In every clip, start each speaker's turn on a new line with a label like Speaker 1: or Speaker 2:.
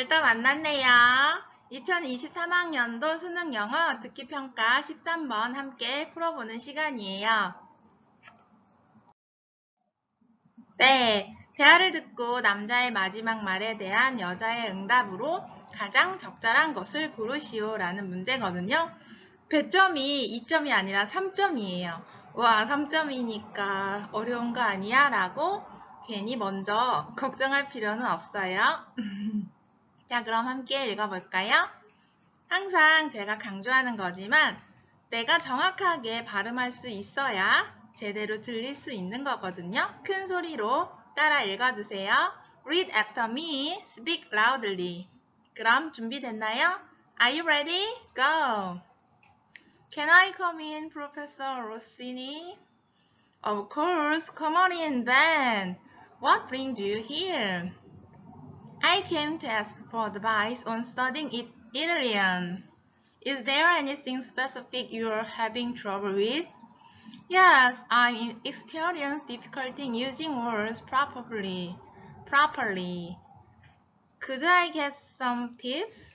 Speaker 1: 오늘 또 만났네요. 2023학년도 수능 영어 듣기 평가 13번 함께 풀어보는 시간이에요. 네, 대화를 듣고 남자의 마지막 말에 대한 여자의 응답으로 가장 적절한 것을 고르시오 라는 문제거든요. 배점이 2점이 아니라 3점이에요. 와, 3점이니까 어려운 거 아니야? 라고 괜히 먼저 걱정할 필요는 없어요. 자, 그럼 함께 읽어볼까요? 항상 제가 강조하는 거지만 내가 정확하게 발음할 수 있어야 제대로 들릴 수 있는 거거든요. 큰 소리로 따라 읽어주세요. Read after me, speak loudly. 그럼 준비됐나요? Are you ready? Go! Can I come in, Professor Rossini? Of course, come on in then. What brings you here? I came to ask for advice on studying Italian. Is there anything specific you're having trouble with? Yes, I experience difficulty in using words properly. Could I get some tips?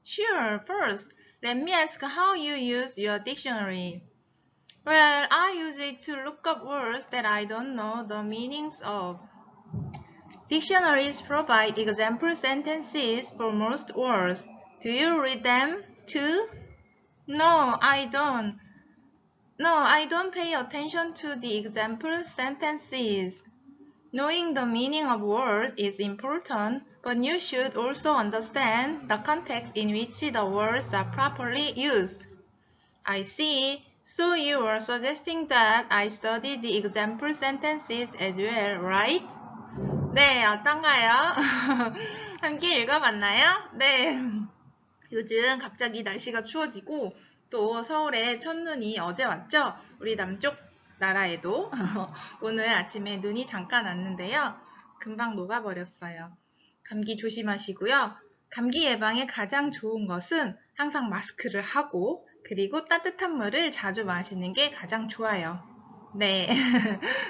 Speaker 1: Sure, first, let me ask how you use your dictionary. Well, I use it to look up words that I don't know the meanings of. Dictionaries provide example sentences for most words. Do you read them too? No, I don't. No, I don't pay attention to the example sentences. Knowing the meaning of words is important, but you should also understand the context in which the words are properly used. I see. So you are suggesting that I study the example sentences as well, right? 네, 어떤가요? 함께 읽어봤나요? 네. 요즘 갑자기 날씨가 추워지고 또 서울에 첫눈이 어제 왔죠? 우리 남쪽 나라에도 오늘 아침에 눈이 잠깐 왔는데요. 금방 녹아버렸어요. 감기 조심하시고요. 감기 예방에 가장 좋은 것은 항상 마스크를 하고 그리고 따뜻한 물을 자주 마시는 게 가장 좋아요. 네,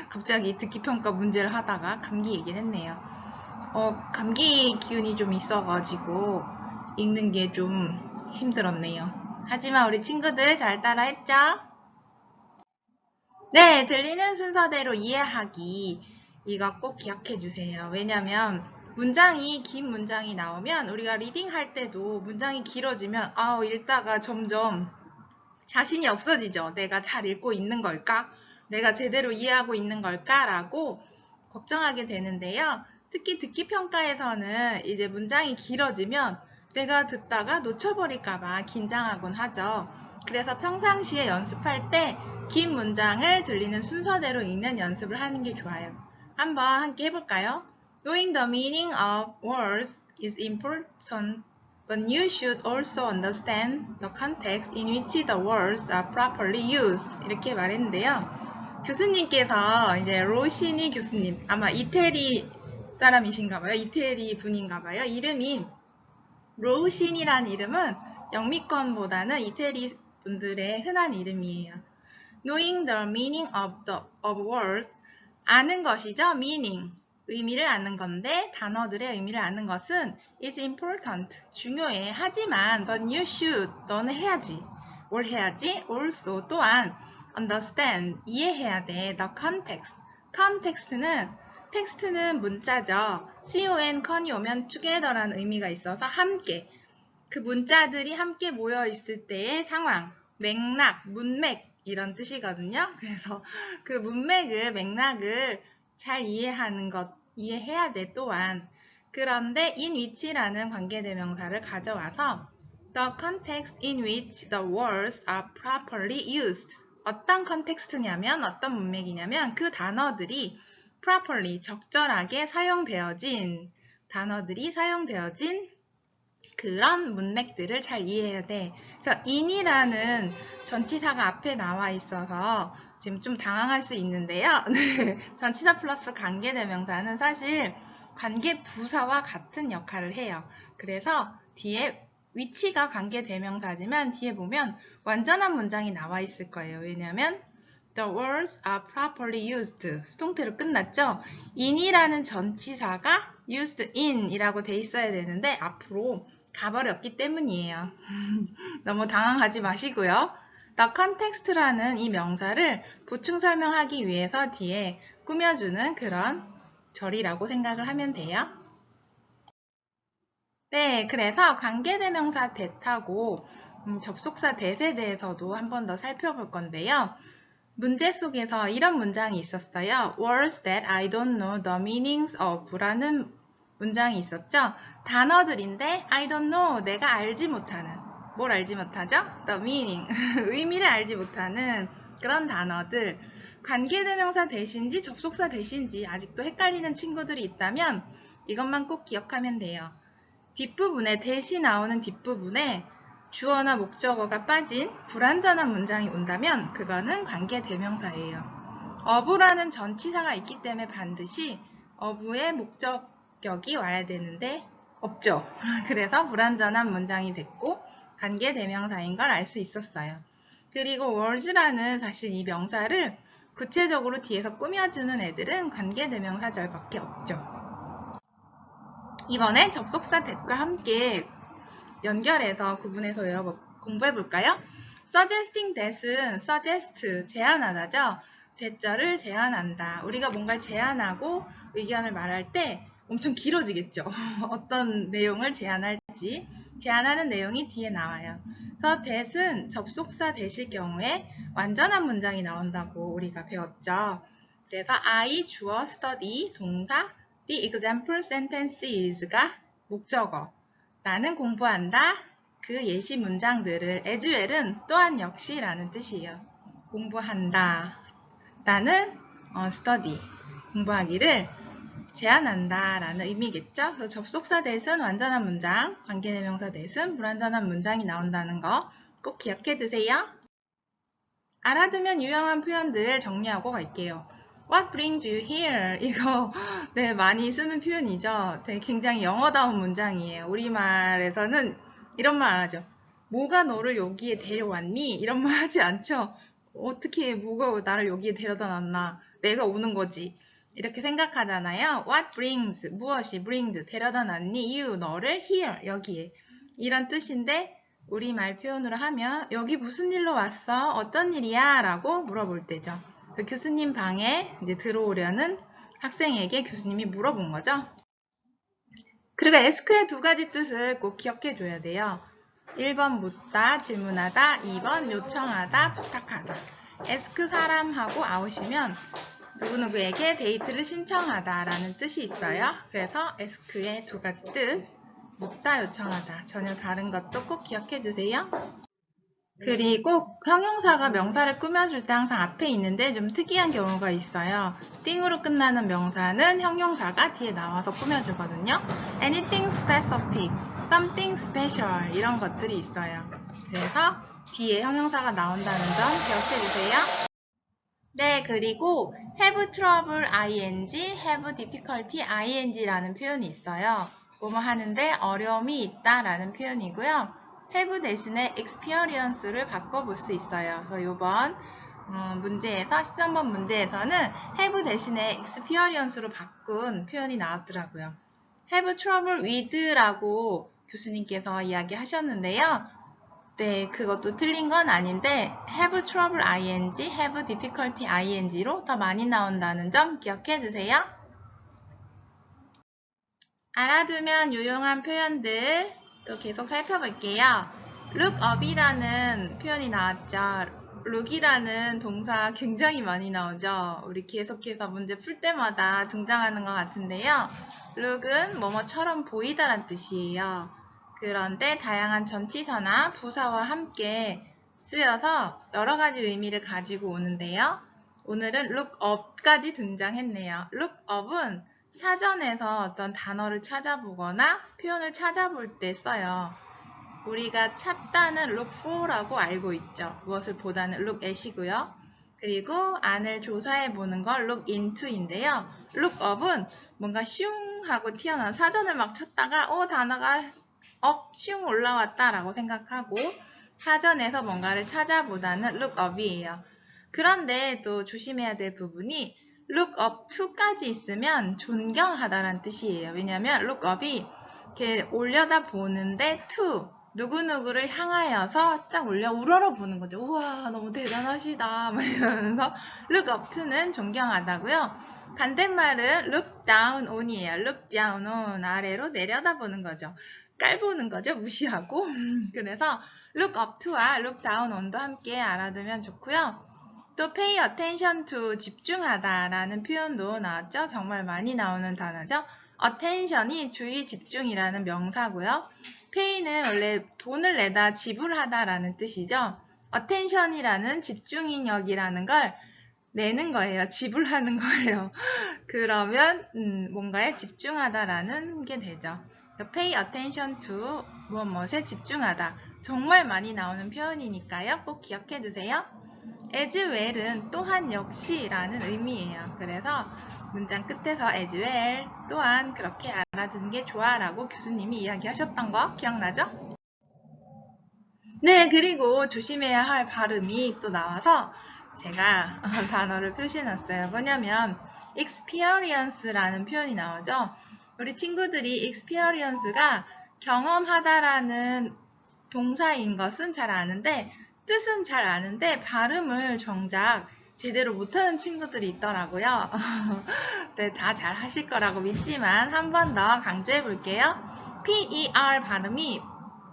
Speaker 1: 갑자기 듣기평가 문제를 하다가 감기 얘기를 했네요. 감기 기운이 좀 있어가지고 읽는 게 좀 힘들었네요. 하지만 우리 친구들 잘 따라했죠? 네, 들리는 순서대로 이해하기. 이거 꼭 기억해 주세요. 왜냐면 긴 문장이 나오면 우리가 리딩할 때도 문장이 길어지면 읽다가 점점 자신이 없어지죠. 내가 잘 읽고 있는 걸까? 내가 제대로 이해하고 있는 걸까? 라고 걱정하게 되는데요. 특히 듣기 평가에서는 이제 문장이 길어지면 내가 듣다가 놓쳐버릴까봐 긴장하곤 하죠. 그래서 평상시에 연습할 때 긴 문장을 들리는 순서대로 읽는 연습을 하는 게 좋아요. 한번 함께 해볼까요? Knowing the meaning of words is important, but you should also understand the context in which the words are properly used. 이렇게 말했는데요. 교수님께서 이제 로시니 교수님, 아마 이태리 사람이신가봐요. 이태리 분인가봐요. 이름이 로시니라는 이름은 영미권보다는 이태리 분들의 흔한 이름이에요. Knowing the meaning of words, 아는 것이죠. meaning, 의미를 아는 건데 단어들의 의미를 아는 것은 is important, 중요해. 하지만 but you should, 너는 해야지. 뭘 해야지? also, 또한 understand, 이해해야 돼. the context, 텍스트는 문자죠. con이 오면 together라는 의미가 있어서 함께. 그 문자들이 함께 모여 있을 때의 상황, 맥락, 문맥 이런 뜻이거든요. 그래서 그 맥락을 잘 이해해야 돼 또한. 그런데 in which라는 관계대명사를 가져와서 the context in which the words are properly used. 어떤 컨텍스트냐면 어떤 문맥이냐면 그 단어들이 properly, 적절하게 사용되어진 그런 문맥들을 잘 이해해야 돼. 그래서 in이라는 전치사가 앞에 나와 있어서 지금 좀 당황할 수 있는데요. 전치사 플러스 관계대명사는 사실 관계부사와 같은 역할을 해요. 그래서 뒤에 위치가 관계대명사지만 뒤에 보면 완전한 문장이 나와 있을 거예요. 왜냐하면 The words are properly used. 수동태로 끝났죠? in이라는 전치사가 used in 이라고 돼 있어야 되는데 앞으로 가버렸기 때문이에요. 너무 당황하지 마시고요. The context라는 이 명사를 보충 설명하기 위해서 뒤에 꾸며주는 그런 절이라고 생각을 하면 돼요. 네, 그래서 관계대명사 that하고 접속사 that에 대해서도 한 번 더 살펴볼 건데요. 문제 속에서 이런 문장이 있었어요. Words that I don't know the meanings of 라는 문장이 있었죠. 단어들인데 I don't know, 내가 알지 못하는. 뭘 알지 못하죠? The meaning, 의미를 알지 못하는 그런 단어들. 관계대명사 대신지 접속사 대신지 아직도 헷갈리는 친구들이 있다면 이것만 꼭 기억하면 돼요. 뒷부분에 대시 나오는 뒷부분에 주어나 목적어가 빠진 불완전한 문장이 온다면 그거는 관계대명사예요. of라는 전치사가 있기 때문에 반드시 of의 목적격이 와야 되는데 없죠. 그래서 불완전한 문장이 됐고 관계대명사인 걸 알 수 있었어요. 그리고 words라는 사실 이 명사를 구체적으로 뒤에서 꾸며주는 애들은 관계대명사절밖에 없죠. 이번엔 접속사 that과 함께 연결해서 구분해서 공부해볼까요? suggesting that은 suggest, 제안하다죠. that절을 제안한다. 우리가 뭔가를 제안하고 의견을 말할 때 엄청 길어지겠죠. 어떤 내용을 제안할지. 제안하는 내용이 뒤에 나와요. 그래서 that은 접속사 that일 경우에 완전한 문장이 나온다고 우리가 배웠죠. 그래서 I, 주어, study, 동사, the example sentences가 목적어. 나는 공부한다. 그 예시 문장들을 as well은 또한 역시 라는 뜻이에요. 공부한다. 나는 study. 공부하기를 제안한다 라는 의미겠죠. 그래서 접속사 that은 완전한 문장, 관계대명사 that은 불완전한 문장이 나온다는 거 꼭 기억해 두세요. 알아두면 유용한 표현들 정리하고 갈게요. What brings you here? 이거 네, 많이 쓰는 표현이죠. 되게 굉장히 영어다운 문장이에요. 우리말에서는 이런 말 안 하죠. 뭐가 너를 여기에 데려왔니? 이런 말 하지 않죠. 어떻게 뭐가 나를 여기에 데려다 놨나? 내가 오는 거지. 이렇게 생각하잖아요. What brings, 무엇이 brings, 데려다 놨니? You, 너를 here, 여기에. 이런 뜻인데 우리말 표현으로 하면 여기 무슨 일로 왔어? 어떤 일이야? 라고 물어볼 때죠. 교수님 방에 이제 들어오려는 학생에게 교수님이 물어본 거죠. 그리고 ask의 두 가지 뜻을 꼭 기억해 줘야 돼요. 1번 묻다, 질문하다, 2번 요청하다, 부탁하다. ask 사람하고 out이면 누구누구에게 데이트를 신청하다 라는 뜻이 있어요. 그래서 ask의 두 가지 뜻, 묻다, 요청하다. 전혀 다른 것도 꼭 기억해 주세요. 그리고 형용사가 명사를 꾸며줄 때 항상 앞에 있는데 좀 특이한 경우가 있어요. thing으로 끝나는 명사는 형용사가 뒤에 나와서 꾸며주거든요. anything specific, something special 이런 것들이 있어요. 그래서 뒤에 형용사가 나온다는 점 기억해주세요. 네, 그리고 have trouble ing, have difficulty ing라는 표현이 있어요. 뭐뭐 하는데 어려움이 있다 라는 표현이고요. have 대신에 experience를 바꿔볼 수 있어요. 그래서 이번 문제에서 13번 문제에서는 have 대신에 experience로 바꾼 표현이 나왔더라고요. have trouble with라고 교수님께서 이야기하셨는데요. 네, 그것도 틀린 건 아닌데 have trouble ing, have difficulty ing로 더 많이 나온다는 점 기억해 두세요. 알아두면 유용한 표현들 또 계속 살펴볼게요. look up이라는 표현이 나왔죠. look이라는 동사 굉장히 많이 나오죠. 우리 계속해서 문제 풀 때마다 등장하는 것 같은데요. look은 뭐뭐처럼 보이다란 뜻이에요. 그런데 다양한 전치사나 부사와 함께 쓰여서 여러 가지 의미를 가지고 오는데요. 오늘은 look up까지 등장했네요. look up은 사전에서 어떤 단어를 찾아보거나 표현을 찾아볼 때 써요. 우리가 찾다는 look for라고 알고 있죠. 무엇을 보다는 look at이고요. 그리고 안을 조사해 보는 걸 look into인데요. look up은 뭔가 슝 하고 튀어나온 사전을 막 찾다가 단어가 슝 올라왔다 라고 생각하고 사전에서 뭔가를 찾아보다는 look up이에요. 그런데 또 조심해야 될 부분이 look up to까지 있으면 존경하다라는 뜻이에요. 왜냐하면 look up이 이렇게 올려다 보는데 to 누구누구를 향하여서 쫙 올려 우러러 보는 거죠. 우와 너무 대단하시다 막 이러면서 look up to는 존경하다고요. 반대말은 look down on이에요. look down on 아래로 내려다보는 거죠. 깔보는 거죠. 무시하고. 그래서 look up to와 look down on도 함께 알아두면 좋고요. 또 pay attention to 집중하다라는 표현도 나왔죠. 정말 많이 나오는 단어죠. attention이 주의 집중이라는 명사고요. pay는 원래 돈을 내다 지불하다라는 뜻이죠. attention이라는 집중력이라는 걸 내는 거예요. 지불하는 거예요. 그러면 뭔가에 집중하다라는 게 되죠. pay attention to 무엇에 집중하다. 정말 많이 나오는 표현이니까요. 꼭 기억해 두세요. as well은 또한 역시라는 의미예요. 그래서 문장 끝에서 as well 또한 그렇게 알아두는 게 좋아 라고 교수님이 이야기하셨던 거 기억나죠? 네, 그리고 조심해야 할 발음이 또 나와서 제가 단어를 표시해놨어요. 뭐냐면 experience라는 표현이 나오죠. 우리 친구들이 experience가 경험하다라는 동사인 것은 잘 아는데 뜻은 잘 아는데 발음을 정작 제대로 못하는 친구들이 있더라고요. 네, 다 잘 하실 거라고 믿지만 한 번 더 강조해 볼게요. PER 발음이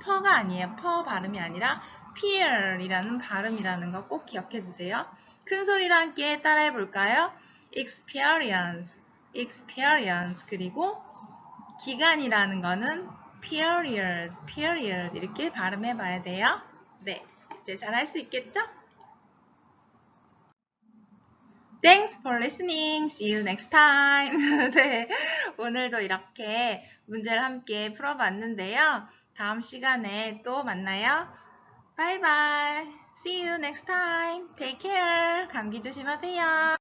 Speaker 1: 퍼가 아니에요. 퍼 발음이 아니라 pear이라는 발음이라는 거 꼭 기억해 주세요. 큰 소리랑 함께 따라해 볼까요? experience, experience. 그리고 기간이라는 거는 period, period 이렇게 발음해 봐야 돼요. 네, 이제 잘 할 수 있겠죠? Thanks for listening. See you next time. 네, 오늘도 이렇게 문제를 함께 풀어봤는데요. 다음 시간에 또 만나요. Bye bye. See you next time. Take care. 감기 조심하세요.